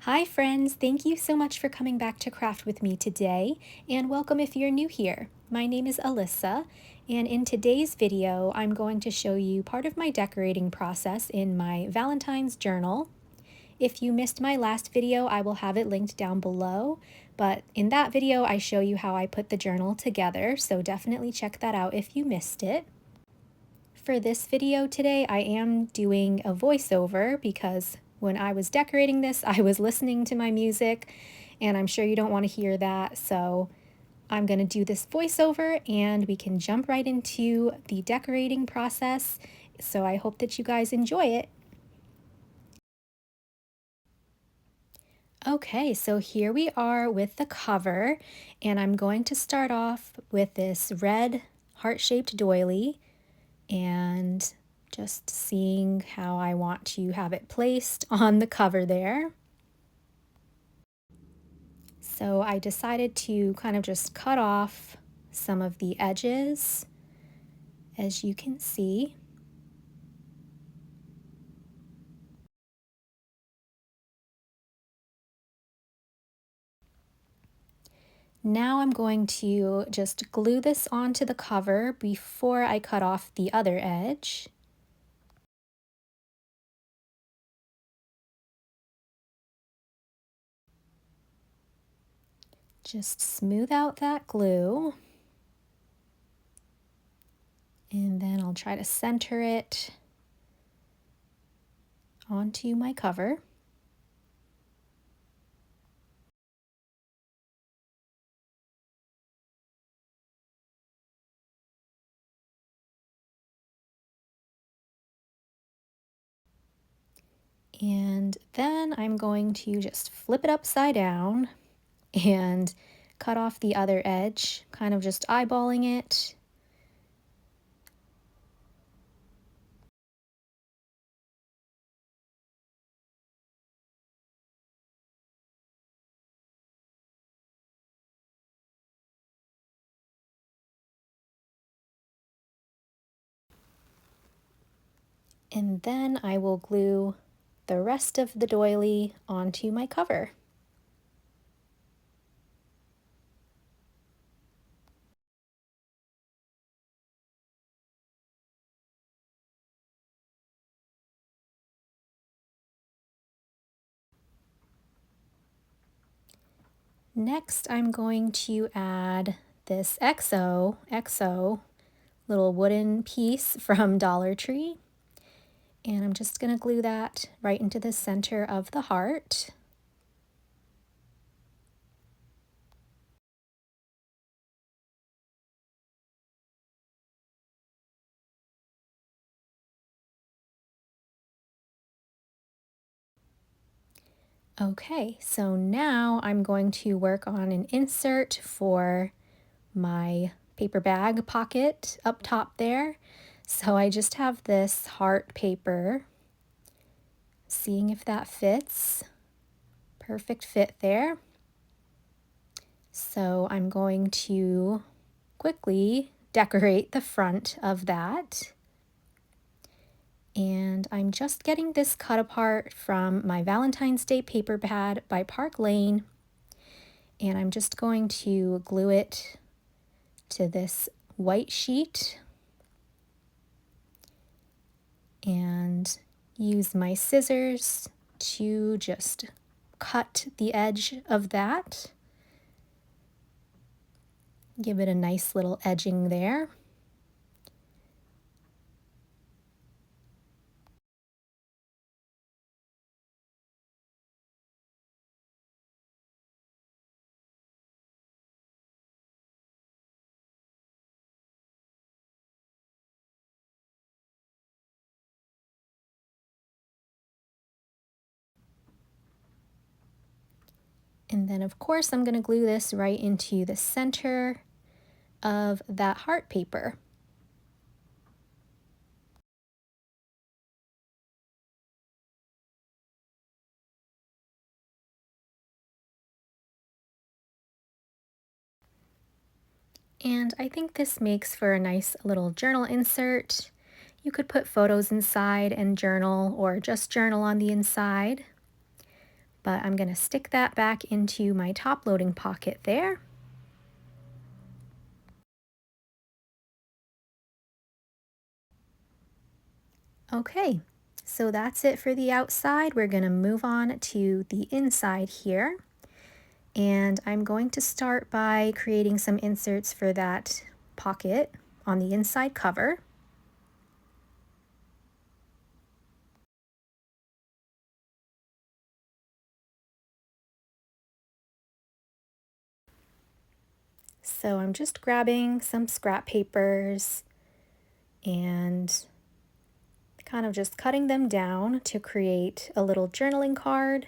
Hi friends, thank you so much for coming back to craft with me today, and welcome if you're new here. My name is Alyssa, and in today's video I'm going to show you part of my decorating process in my Valentine's journal. If you missed my last video, I will have it linked down below, but in that video I show you how I put the journal together, so definitely check that out if you missed it. For this video today, I am doing a voiceover because when I was decorating this, I was listening to my music, and I'm sure you don't want to hear that, so I'm going to do this voiceover and we can jump right into the decorating process. So I hope that you guys enjoy it. Okay, so here we are with the cover, and I'm going to start off with this red heart-shaped doily and just seeing how I want to have it placed on the cover there. So I decided to kind of just cut off some of the edges, as you can see. Now I'm going to just glue this onto the cover before I cut off the other edge. Just smooth out that glue, and then I'll try to center it onto my cover. And then I'm going to just flip it upside down and cut off the other edge, kind of just eyeballing it. And then I will glue the rest of the doily onto my cover. Next, I'm going to add this XO little wooden piece from Dollar Tree. And I'm just going to glue that right into the center of the heart. Okay, so now I'm going to work on an insert for my paper bag pocket up top there. So I just have this heart paper, seeing if that fits. Perfect fit there. So I'm going to quickly decorate the front of that. And I'm just getting this cut apart from my Valentine's Day paper pad by Park Lane. And I'm just going to glue it to this white sheet and use my scissors to just cut the edge of that. Give it a nice little edging there. And then of course I'm going to glue this right into the center of that heart paper. And I think this makes for a nice little journal insert. You could put photos inside and journal, or just journal on the inside. But I'm going to stick that back into my top loading pocket there. Okay, so that's it for the outside. We're going to move on to the inside here. And I'm going to start by creating some inserts for that pocket on the inside cover. So I'm just grabbing some scrap papers and kind of just cutting them down to create a little journaling card.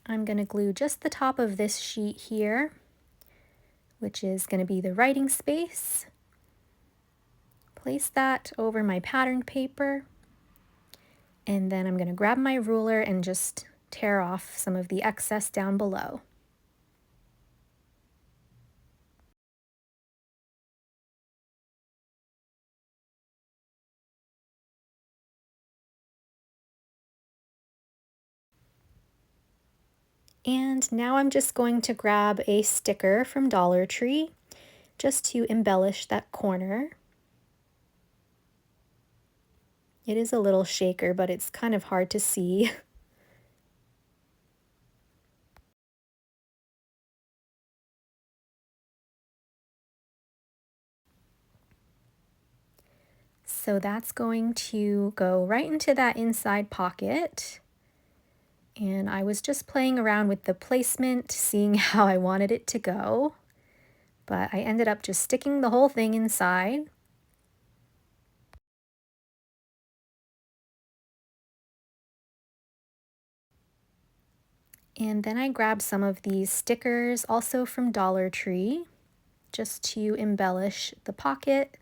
I'm going to glue just the top of this sheet here, which is going to be the writing space. Place that over my patterned paper, and then I'm going to grab my ruler and just tear off some of the excess down below. And now I'm just going to grab a sticker from Dollar Tree just to embellish that corner. It is a little shaker, but it's kind of hard to see. So that's going to go right into that inside pocket. And I was just playing around with the placement, seeing how I wanted it to go. But I ended up just sticking the whole thing inside. And then I grabbed some of these stickers, also from Dollar Tree, just to embellish the pocket.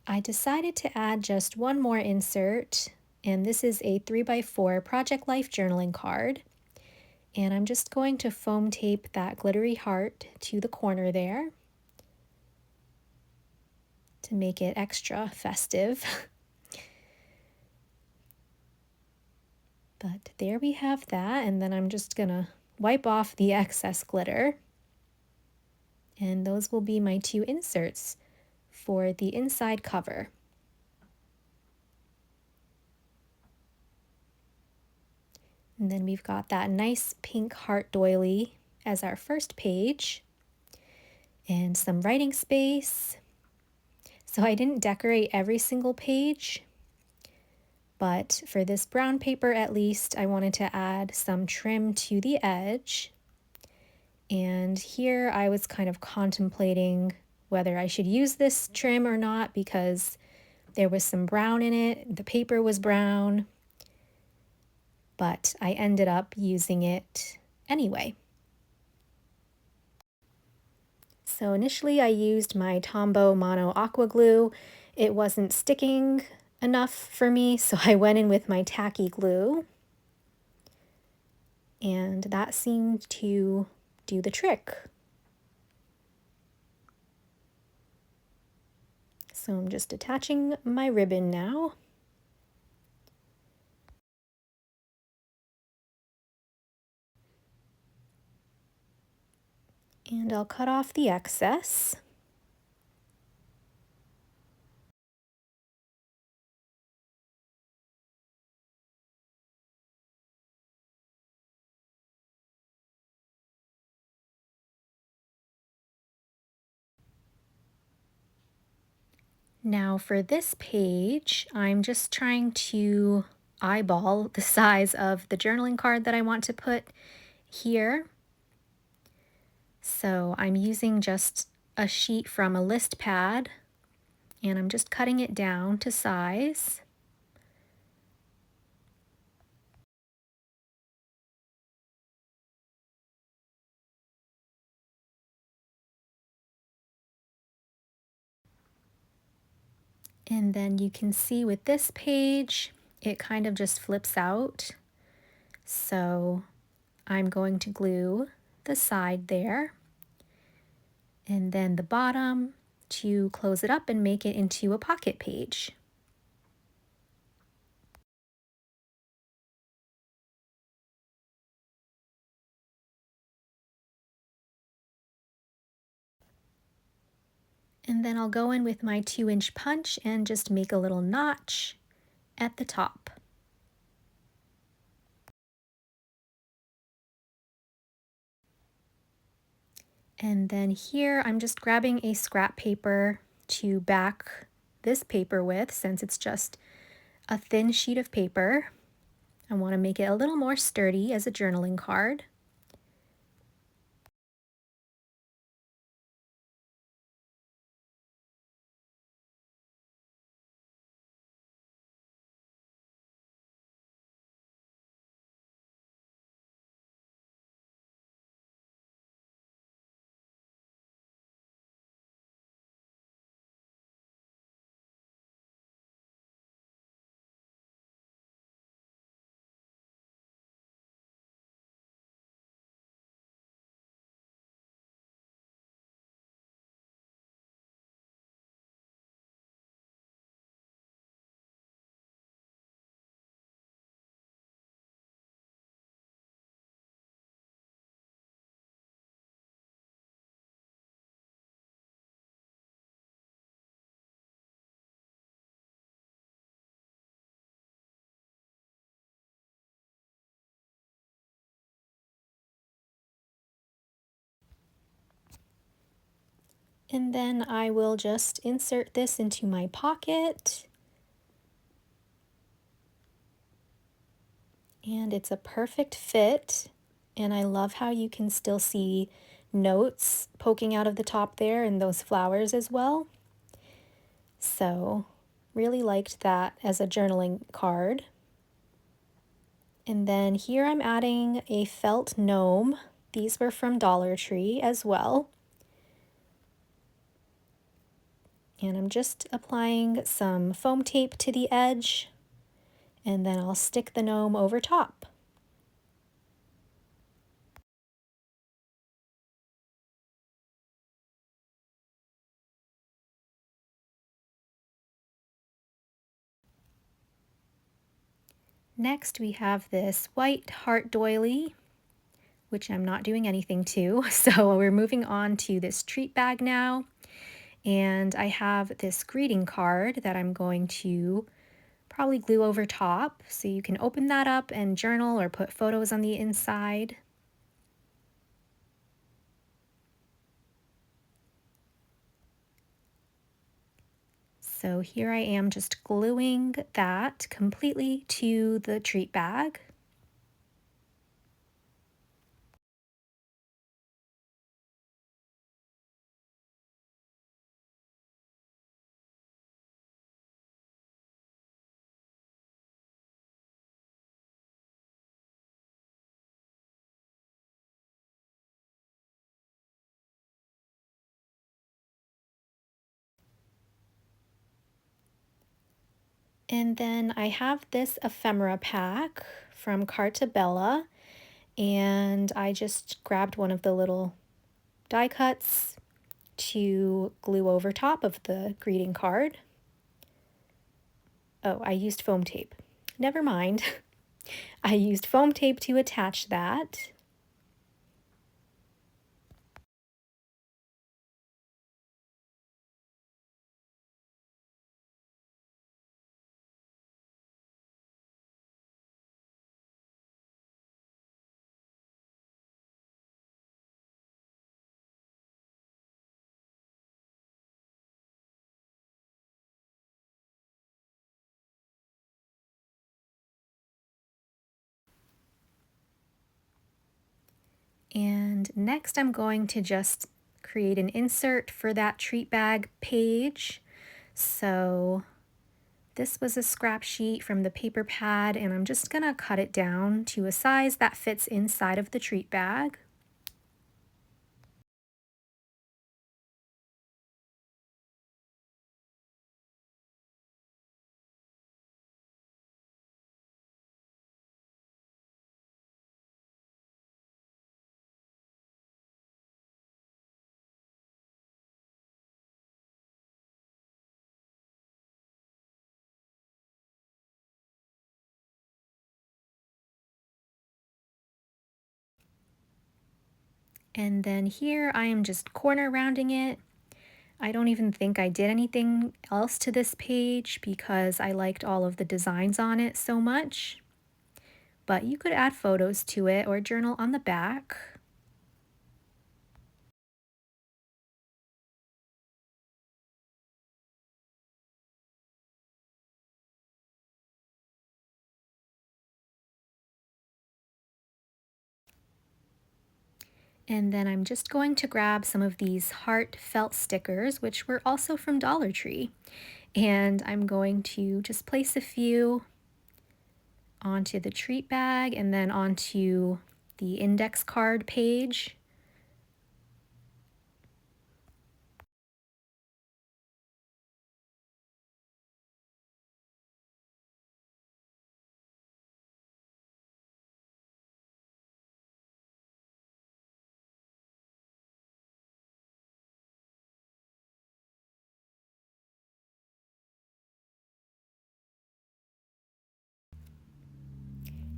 I decided to add just one more insert, and this is a 3x4 Project Life journaling card. And I'm just going to foam tape that glittery heart to the corner there to make it extra festive. But there we have that, and then I'm just gonna wipe off the excess glitter. And those will be my two inserts for the inside cover. And then we've got that nice pink heart doily as our first page, and some writing space. So I didn't decorate every single page, but for this brown paper at least, I wanted to add some trim to the edge. And here I was kind of contemplating whether I should use this trim or not because there was some brown in it, the paper was brown, but I ended up using it anyway. So initially I used my Tombow Mono Aqua Glue. It wasn't sticking enough for me, so I went in with my tacky glue, and that seemed to do the trick. So I'm just attaching my ribbon now. And I'll cut off the excess. Now for this page, I'm just trying to eyeball the size of the journaling card that I want to put here. So I'm using just a sheet from a list pad, and I'm just cutting it down to size. And then you can see with this page, it kind of just flips out. So I'm going to glue the side there, and then the bottom to close it up and make it into a pocket page. And then I'll go in with my 2-inch punch and just make a little notch at the top. And then here I'm just grabbing a scrap paper to back this paper with, since it's just a thin sheet of paper. I want to make it a little more sturdy as a journaling card. And then I will just insert this into my pocket. And it's a perfect fit. And I love how you can still see notes poking out of the top there and those flowers as well. So really liked that as a journaling card. And then here I'm adding a felt gnome. These were from Dollar Tree as well. And I'm just applying some foam tape to the edge, and then I'll stick the gnome over top. Next we have this white heart doily, which I'm not doing anything to. So we're moving on to this treat bag now. And I have this greeting card that I'm going to probably glue over top. So you can open that up and journal or put photos on the inside. So here I am just gluing that completely to the treat bag. And then I have this ephemera pack from Cartabella, and I just grabbed one of the little die cuts to glue over top of the greeting card. Oh, I used foam tape. Never mind. I used foam tape to attach that. And next I'm going to just create an insert for that treat bag page. So this was a scrap sheet from the paper pad, and I'm just gonna cut it down to a size that fits inside of the treat bag. And then here I am just corner rounding it. I don't even think I did anything else to this page because I liked all of the designs on it so much. But you could add photos to it or journal on the back. And then I'm just going to grab some of these heart felt stickers, which were also from Dollar Tree. And I'm going to just place a few onto the treat bag and then onto the index card page.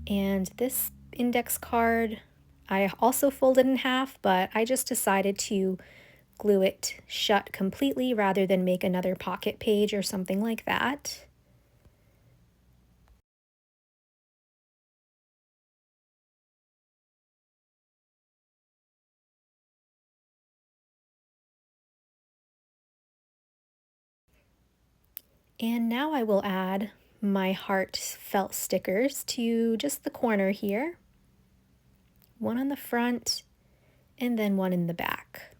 And this index card I also folded in half, but I just decided to glue it shut completely rather than make another pocket page or something like that. And now I will add my heart felt stickers to just the corner here. One on the front and then one in the back.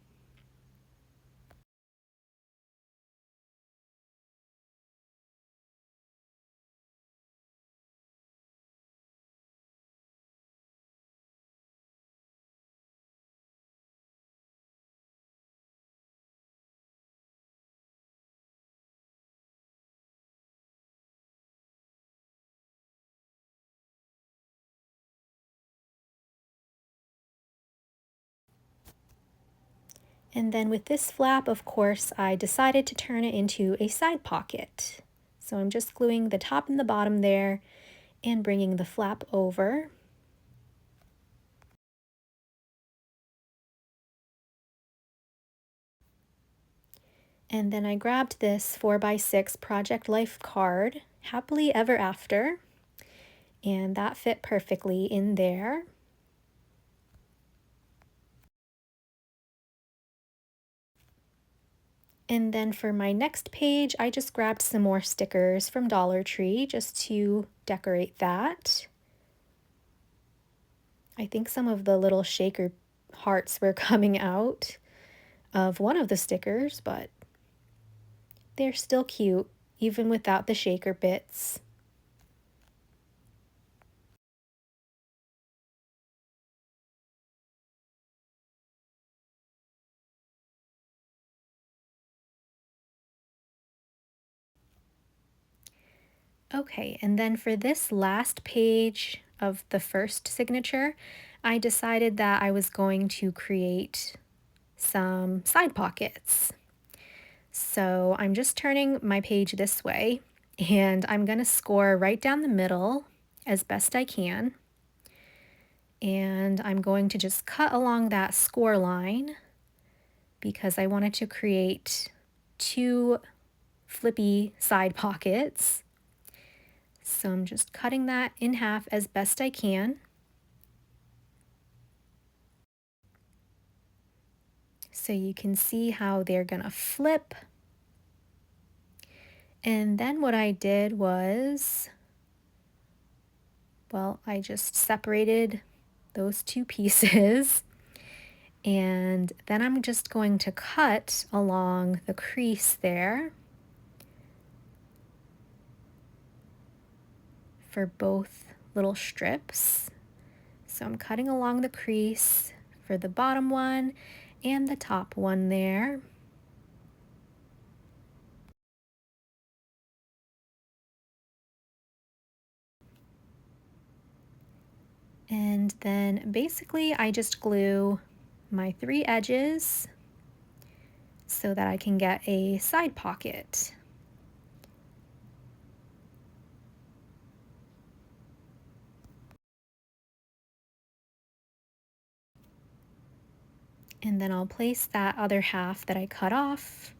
And then with this flap, of course, I decided to turn it into a side pocket. So I'm just gluing the top and the bottom there and bringing the flap over. And then I grabbed this 4x6 Project Life card, Happily Ever After, and that fit perfectly in there. And then for my next page, I just grabbed some more stickers from Dollar Tree just to decorate that. I think some of the little shaker hearts were coming out of one of the stickers, but they're still cute, even without the shaker bits. Okay, and then for this last page of the first signature, I decided that I was going to create some side pockets. So I'm just turning my page this way, and I'm going to score right down the middle as best I can. And I'm going to just cut along that score line because I wanted to create two flippy side pockets. So I'm just cutting that in half as best I can. So you can see how they're gonna flip. And then what I did was, well, I just separated those two pieces And then I'm just going to cut along the crease there for both little strips. So I'm cutting along the crease for the bottom one and the top one there. And then basically I just glue my 3 edges so that I can get a side pocket. And then I'll place that other half that I cut off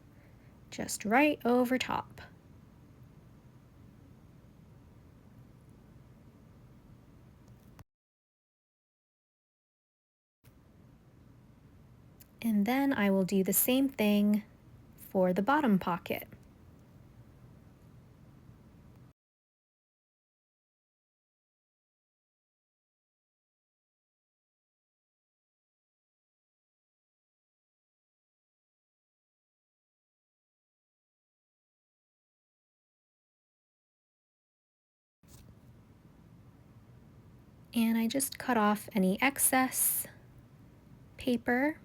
just right over top. And then I will do the same thing for the bottom pocket. And I just cut off any excess paper.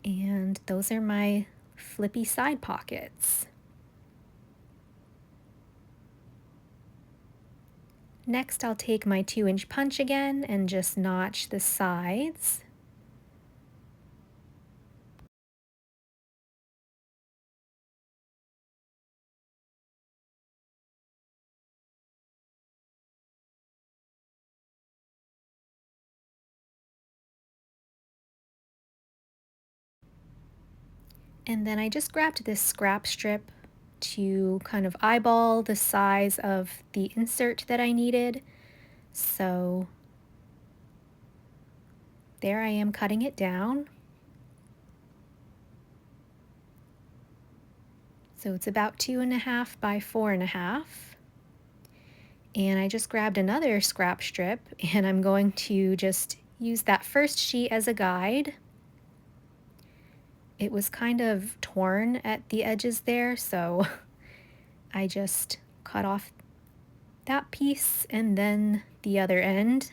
And those are my Flippy side pockets. Next, I'll take my 2-inch punch again and just notch the sides. And then I just grabbed this scrap strip to kind of eyeball the size of the insert that I needed. So there I am cutting it down. So it's about 2.5 by 4.5. And I just grabbed another scrap strip and I'm going to just use that first sheet as a guide. It was kind of torn at the edges there, so I just cut off that piece and then the other end.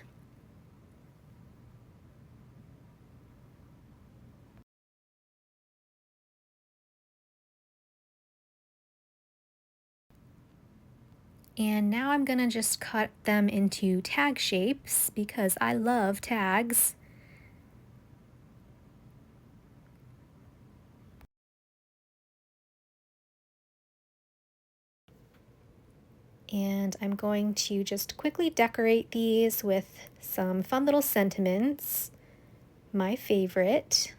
And now I'm gonna just cut them into tag shapes because I love tags. And I'm going to just quickly decorate these with some fun little sentiments. My favorite.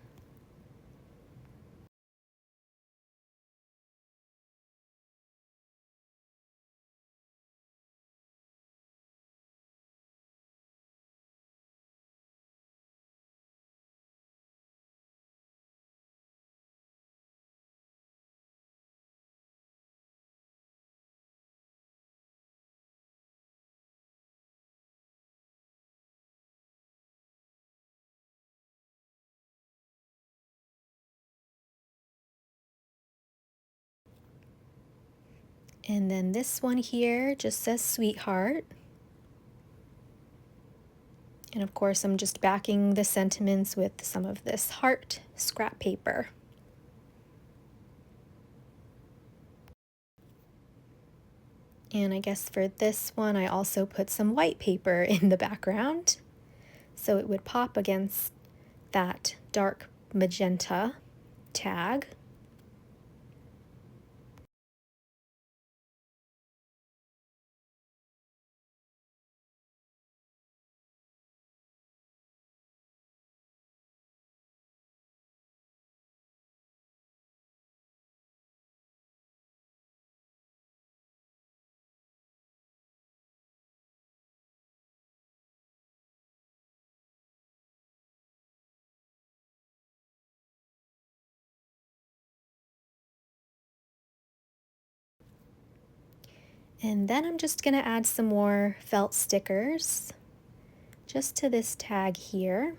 And then this one here just says sweetheart. And of course, I'm just backing the sentiments with some of this heart scrap paper. And I guess for this one, I also put some white paper in the background so it would pop against that dark magenta tag. And then I'm just gonna add some more felt stickers just to this tag here.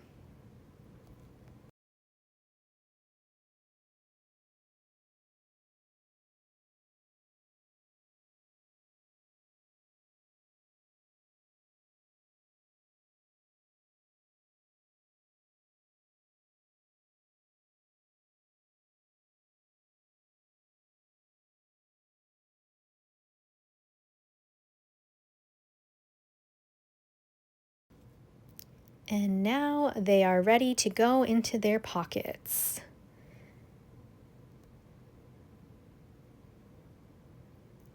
And now they are ready to go into their pockets.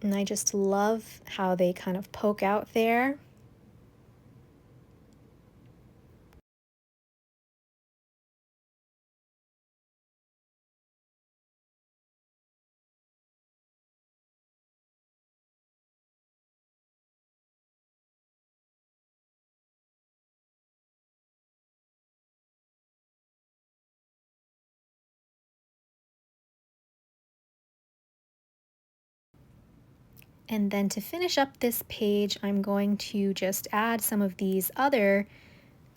And I just love how they kind of poke out there. And then to finish up this page, I'm going to just add some of these other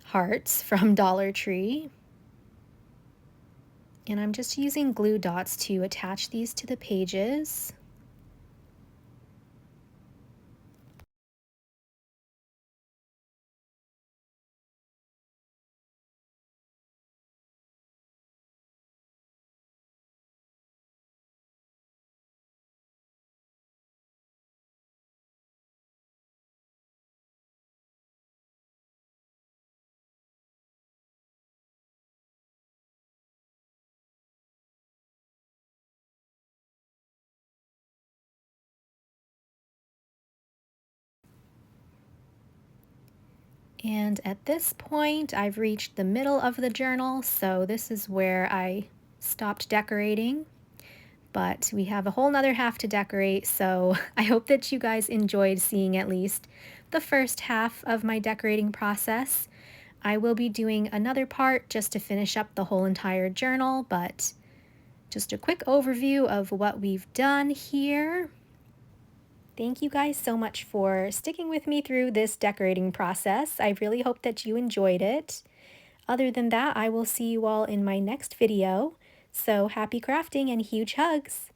hearts from Dollar Tree. And I'm just using glue dots to attach these to the pages. And at this point, I've reached the middle of the journal, so this is where I stopped decorating. But we have a whole nother half to decorate, so I hope that you guys enjoyed seeing at least the first half of my decorating process. I will be doing another part just to finish up the whole entire journal, but just a quick overview of what we've done here. Thank you guys so much for sticking with me through this decorating process. I really hope that you enjoyed it. Other than that, I will see you all in my next video. So happy crafting and huge hugs!